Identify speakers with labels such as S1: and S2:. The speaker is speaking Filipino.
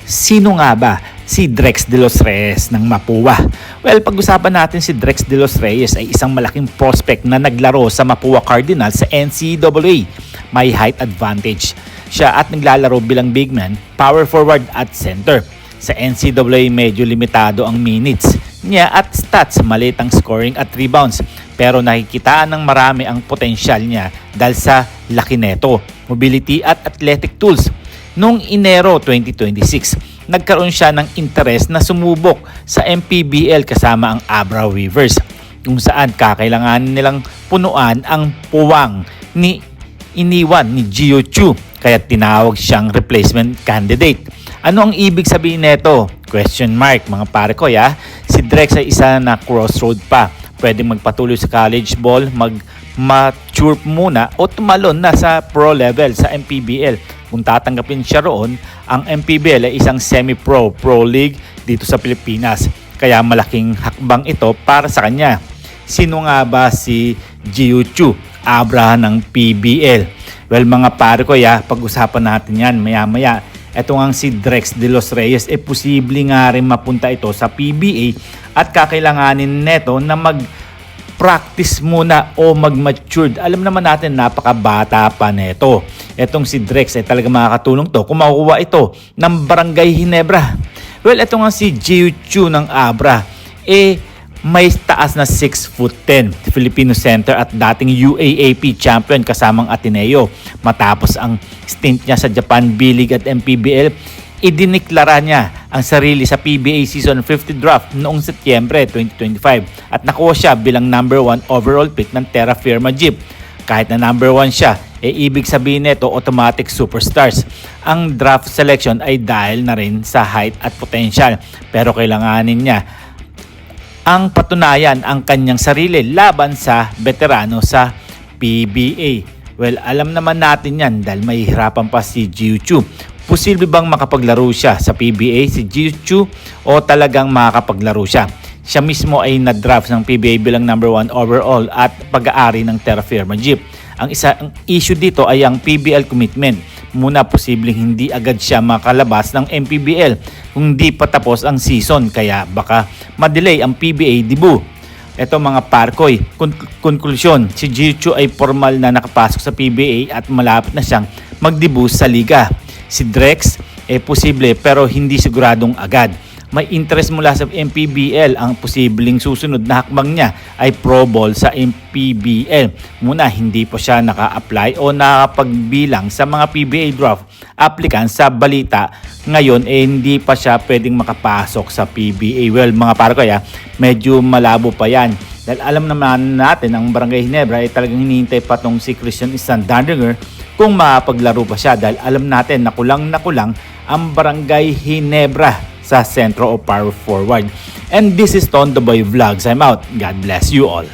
S1: Sino nga ba si Drex De Los Reyes ng Mapua? Well, pag-usapan natin si Drex De Los Reyes ay isang malaking prospect na naglaro sa Mapua Cardinals sa NCAA. May height advantage siya at naglalaro bilang big man, power forward at center. Sa NCAA medyo limitado ang minutes niya at stats, maliit ang scoring at rebounds. Pero nakikitaan ng marami ang potensyal niya dahil sa laki neto, mobility at athletic tools. Noong Enero 2026, nagkaroon siya ng interes na sumubok sa MPBL kasama ang Abra Weavers, kung saan kakailanganin nilang punuan ang puwang ni iniwan ni Gio Chu, kaya tinawag siyang replacement candidate. Ano ang ibig sabihin nito? Question mark mga pare ko ya. Si Drex ay isa na crossroad pa. Pwedeng magpatuloy sa college ball, mag-mature muna o tumalon na sa pro level sa MPBL. Kung tatanggapin siya roon, ang MPBL ay isang semi-pro, pro league dito sa Pilipinas. Kaya malaking hakbang ito para sa kanya. Sino nga ba si Gio Chu, Abra ng PBL? Well mga pare ko ya, pag-usapan natin yan maya-maya. Ito nga si Drex De Los Reyes, posible nga rin mapunta ito sa PBA at kakailanganin neto na mag-practice muna o mag-matured. Alam naman natin napakabata pa neto. Etong si Drex ay talaga makakatulong to kung makukuha ito ng Barangay Ginebra. Well, ito nga si Gio Chu ng Abra. May taas na 6'10", Filipino center at dating UAAP champion kasamang Ateneo. Matapos ang stint niya sa Japan B-League at MPBL, idiniklara niya ang sarili sa PBA Season 50 draft noong Setyembre 2025 at nakuha siya bilang number 1 overall pick ng Terra Firma Jeep. Kahit na number 1 siya, ibig sabihin nito automatic superstars. Ang draft selection ay dahil na rin sa height at potential, pero kailanganin niya ang patunayan ang kanyang sarili laban sa veterano sa PBA. Well, alam naman natin yan dahil mahihirapan pa si Gio Chu. Posible bang makapaglaro siya sa PBA si Gio Chu o talagang makakapaglaro siya? Siya mismo ay na-draft ng PBA bilang number 1 overall at pag-aari ng Terra Firma Jeep. Ang issue dito ay ang PBL commitment. Muna posibleng hindi agad siya makalabas ng MPBL kung di pa tapos ang season, kaya baka madelay ang PBA debut. Ito mga parkoy, konklusyon, si Gio Chu ay formal na nakapasok sa PBA at malapit na siyang mag-debut sa liga. Si Drex posible pero hindi siguradong agad. May interest mula sa MPBL, ang posibleng susunod na hakbang niya ay pro ball sa MPBL. Muna hindi pa siya naka-apply o nakapagbilang sa mga PBA draft applicants sa balita. Ngayon hindi pa siya pwedeng makapasok sa PBA. Well mga pare ko medyo malabo pa yan. Dahil alam naman natin ang Barangay Ginebra ay talagang hinihintay pa tong si Christian Standardinger kung makapaglaro pa siya, dahil alam natin na kulang ang Barangay Ginebra sa sentro o power forward. And this is Ton The Boy Vlogs. I'm out. God bless you all.